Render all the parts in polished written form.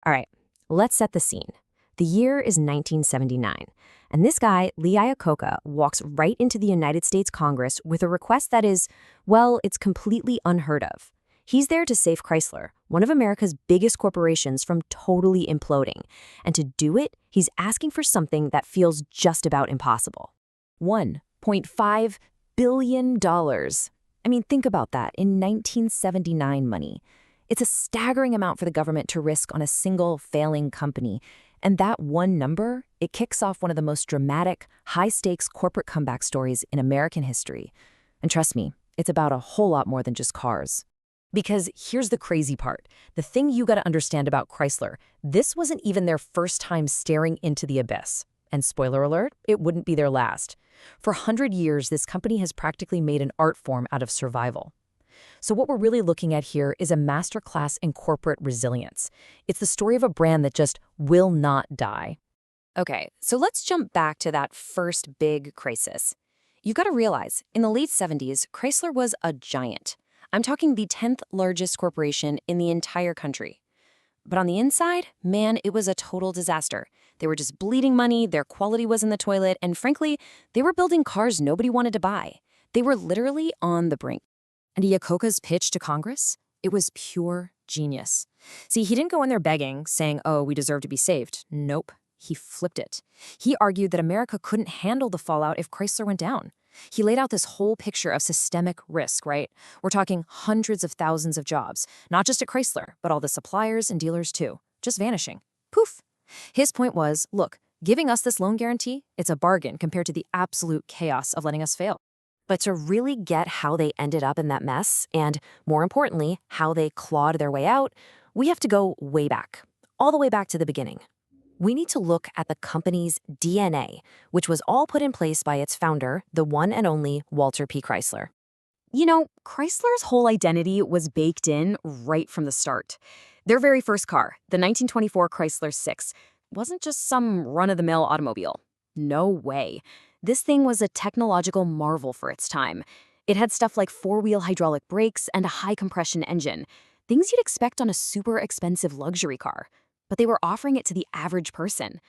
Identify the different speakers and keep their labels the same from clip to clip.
Speaker 1: All right, let's set the scene. The year is 1979, and this guy, Lee Iacocca, walks right into the United States Congress with a request that is, well, it's completely unheard of. He's there to save Chrysler, one of America's biggest corporations, from totally imploding. And to do it, he's asking for something that feels just about impossible. $1.5 billion. I mean, think about that in 1979 money. It's a staggering amount for the government to risk on a single failing company. And that one number, it kicks off one of the most dramatic, high-stakes corporate comeback stories in American history. And trust me, it's about a whole lot more than just cars. Because here's the crazy part. The thing you gotta understand about Chrysler, this wasn't even their first time staring into the abyss. And spoiler alert, it wouldn't be their last. For 100 years, this company has practically made an art form out of survival. So what we're really looking at here is a masterclass in corporate resilience. It's the story of a brand that just will not die. Okay, so let's jump back to that first big crisis. You've got to realize, in the late 70s, Chrysler was a giant. I'm talking the 10th largest corporation in the entire country. But on the inside, man, it was a total disaster. They were just bleeding money, their quality was in the toilet, and frankly, they were building cars nobody wanted to buy. They were literally on the brink. And Iacocca's pitch to Congress? It was pure genius. See, he didn't go in there begging, saying, oh, we deserve to be saved. Nope, he flipped it. He argued that America couldn't handle the fallout if Chrysler went down. He laid out this whole picture of systemic risk, right? We're talking hundreds of thousands of jobs, not just at Chrysler, but all the suppliers and dealers too, just vanishing. Poof. His point was, look, giving us this loan guarantee, it's a bargain compared to the absolute chaos of letting us fail. But to really get how they ended up in that mess, and more importantly, how they clawed their way out, we have to go way back, all the way back to the beginning. We need to look at the company's DNA, which was all put in place by its founder, the one and only Walter P. Chrysler. You know, Chrysler's whole identity was baked in right from the start. Their very first car, the 1924 Chrysler 6, wasn't just some run-of-the-mill automobile. No way. This thing was a technological marvel for its time. It had stuff like four-wheel hydraulic brakes and a high-compression engine, things you'd expect on a super expensive luxury car. But they were offering it to the average person.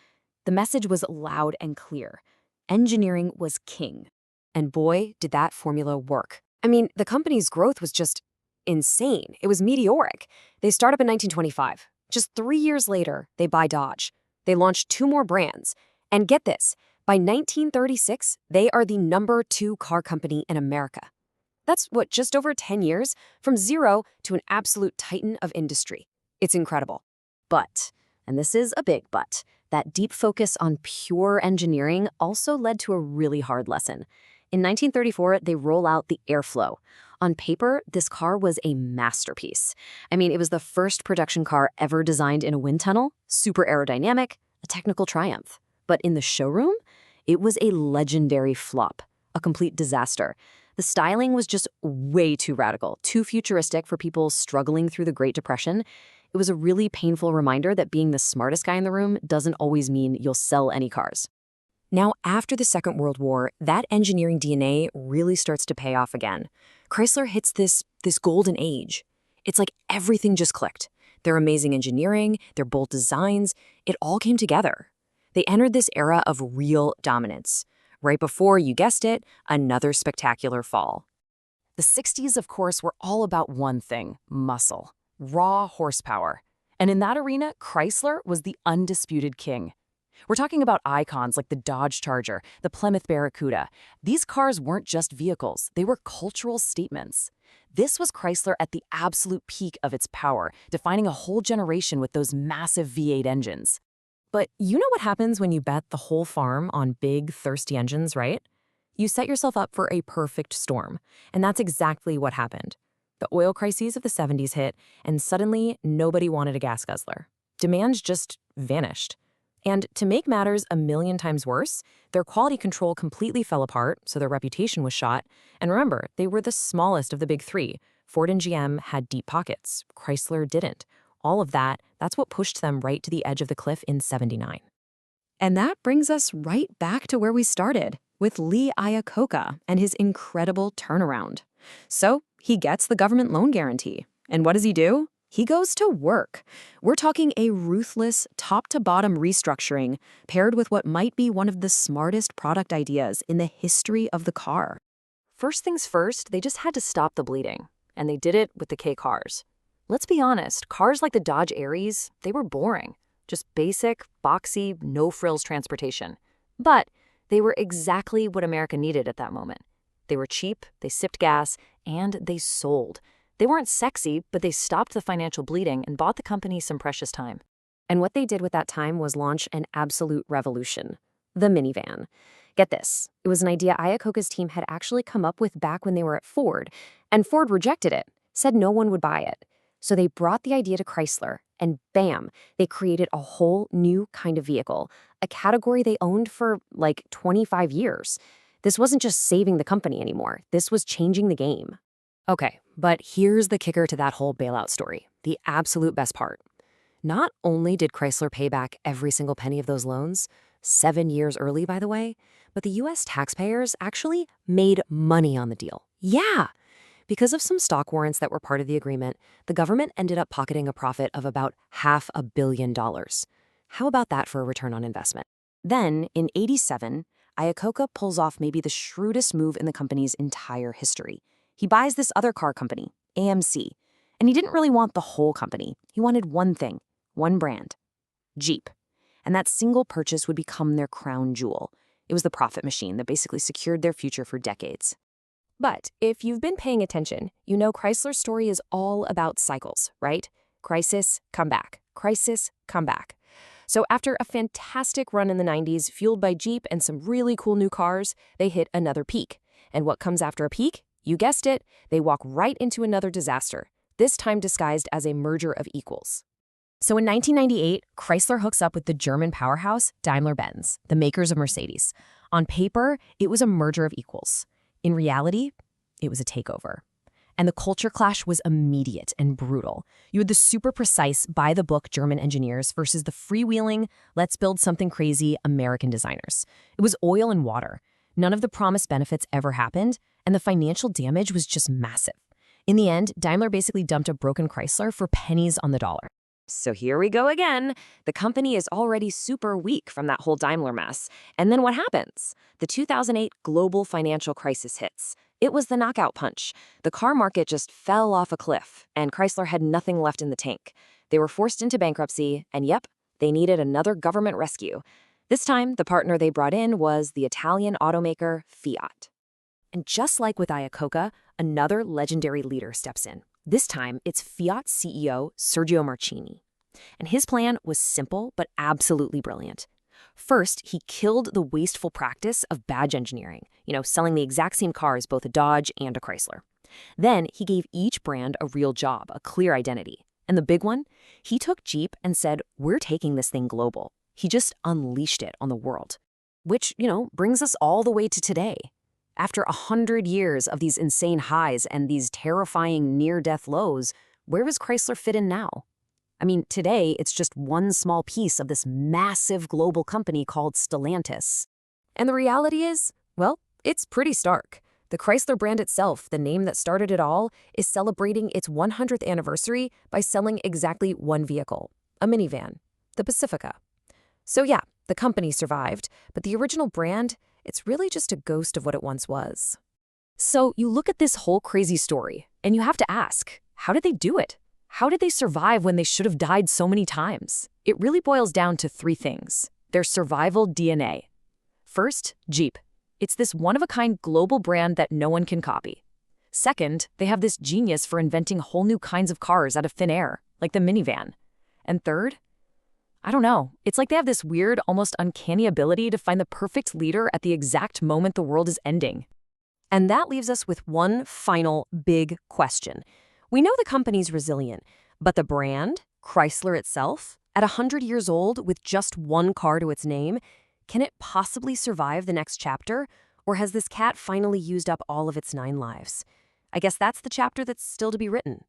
Speaker 1: The message was loud and clear. Engineering was king. And boy, did that formula work. I mean, the company's growth was just insane. It was meteoric. They start up in 1925. Just 3 years later, they buy Dodge. They launched 2 more brands. And get this, by 1936, they are the #2 car company in America. That's just over 10 years, from zero to an absolute titan of industry. It's incredible. But, and this is a big but, that deep focus on pure engineering also led to a really hard lesson. In 1934, they roll out the Airflow. On paper, this car was a masterpiece. I mean, it was the first production car ever designed in a wind tunnel, super aerodynamic, a technical triumph. But in the showroom, it was a legendary flop, a complete disaster. The styling was just way too radical, too futuristic for people struggling through the Great Depression. It was a really painful reminder that being the smartest guy in the room doesn't always mean you'll sell any cars. Now, after the Second World War, that engineering DNA really starts to pay off again. Chrysler hits this golden age. It's like everything just clicked. Their amazing engineering, their bold designs, it all came together. They entered this era of real dominance. Right before, you guessed it, another spectacular fall. The 60s, of course, were all about one thing: muscle, raw horsepower. And in that arena, Chrysler was the undisputed king. We're talking about icons like the Dodge Charger, the Plymouth Barracuda. These cars weren't just vehicles, they were cultural statements. This was Chrysler at the absolute peak of its power, defining a whole generation with those massive V8 engines. But you know what happens when you bet the whole farm on big, thirsty engines, right? You set yourself up for a perfect storm. And that's exactly what happened. The oil crises of the 70s hit, and suddenly nobody wanted a gas guzzler. Demand just vanished. And to make matters a million times worse, their quality control completely fell apart, so their reputation was shot. And remember, they were the smallest of the big three. Ford and GM had deep pockets. Chrysler didn't. All of that's what pushed them right to the edge of the cliff in '79. And that brings us right back to where we started, with Lee Iacocca and his incredible turnaround. So he gets the government loan guarantee. And what does he do? He goes to work. We're talking a ruthless, top-to-bottom restructuring paired with what might be one of the smartest product ideas in the history of the car. First things first, they just had to stop the bleeding, and they did it with the K cars. Let's be honest, cars like the Dodge Aries, they were boring. Just basic, boxy, no-frills transportation. But they were exactly what America needed at that moment. They were cheap, they sipped gas, and they sold. They weren't sexy, but they stopped the financial bleeding and bought the company some precious time. And what they did with that time was launch an absolute revolution: the minivan. Get this, it was an idea Iacocca's team had actually come up with back when they were at Ford, and Ford rejected it, said no one would buy it. So they brought the idea to Chrysler, and bam, they created a whole new kind of vehicle, a category they owned for like 25 years. This wasn't just saving the company anymore, this was changing the game. Okay, but here's the kicker to that whole bailout story, the absolute best part. Not only did Chrysler pay back every single penny of those loans, 7 years early, by the way, but the US taxpayers actually made money on the deal. Yeah! Because of some stock warrants that were part of the agreement, the government ended up pocketing a profit of about $500 million. How about that for a return on investment? Then, in '87, Iacocca pulls off maybe the shrewdest move in the company's entire history. He buys this other car company, AMC, and he didn't really want the whole company. He wanted one thing, one brand: Jeep. And that single purchase would become their crown jewel. It was the profit machine that basically secured their future for decades. But if you've been paying attention, you know Chrysler's story is all about cycles, right? Crisis, comeback. Crisis, comeback. So after a fantastic run in the 90s, fueled by Jeep and some really cool new cars, they hit another peak. And what comes after a peak? You guessed it, they walk right into another disaster, this time disguised as a merger of equals. So in 1998, Chrysler hooks up with the German powerhouse Daimler-Benz, the makers of Mercedes. On paper, it was a merger of equals. In reality, it was a takeover. And the culture clash was immediate and brutal. You had the super precise, by-the-book German engineers versus the freewheeling, let's build something crazy American designers. It was oil and water. None of the promised benefits ever happened, and the financial damage was just massive. In the end, Daimler basically dumped a broken Chrysler for pennies on the dollar. So here we go again. The company is already super weak from that whole Daimler mess. And then what happens? The 2008 global financial crisis hits. It was the knockout punch. The car market just fell off a cliff, and Chrysler had nothing left in the tank. They were forced into bankruptcy, and yep, they needed another government rescue. This time, the partner they brought in was the Italian automaker Fiat. And just like with Iacocca, another legendary leader steps in. This time, it's Fiat CEO Sergio Marchini. And his plan was simple but absolutely brilliant. First, he killed the wasteful practice of badge engineering, selling the exact same cars, both a Dodge and a Chrysler. Then, he gave each brand a real job, a clear identity. And the big one? He took Jeep and said, we're taking this thing global. He just unleashed it on the world. Which, brings us all the way to today. After 100 years of these insane highs and these terrifying near-death lows, where does Chrysler fit in now? I mean, today, it's just one small piece of this massive global company called Stellantis. And the reality is, well, it's pretty stark. The Chrysler brand itself, the name that started it all, is celebrating its 100th anniversary by selling exactly one vehicle, a minivan, the Pacifica. So yeah, the company survived, but the original brand, it's really just a ghost of what it once was. So you look at this whole crazy story, and you have to ask, how did they do it? How did they survive when they should have died so many times? It really boils down to three things: their survival DNA. First, Jeep. It's this one-of-a-kind global brand that no one can copy. Second, they have this genius for inventing whole new kinds of cars out of thin air, like the minivan. And third, I don't know, it's like they have this weird, almost uncanny ability to find the perfect leader at the exact moment the world is ending. And that leaves us with one final big question. We know the company's resilient, but the brand, Chrysler itself, at 100 years old with just one car to its name, can it possibly survive the next chapter? Or has this cat finally used up all of its 9 lives? I guess that's the chapter that's still to be written.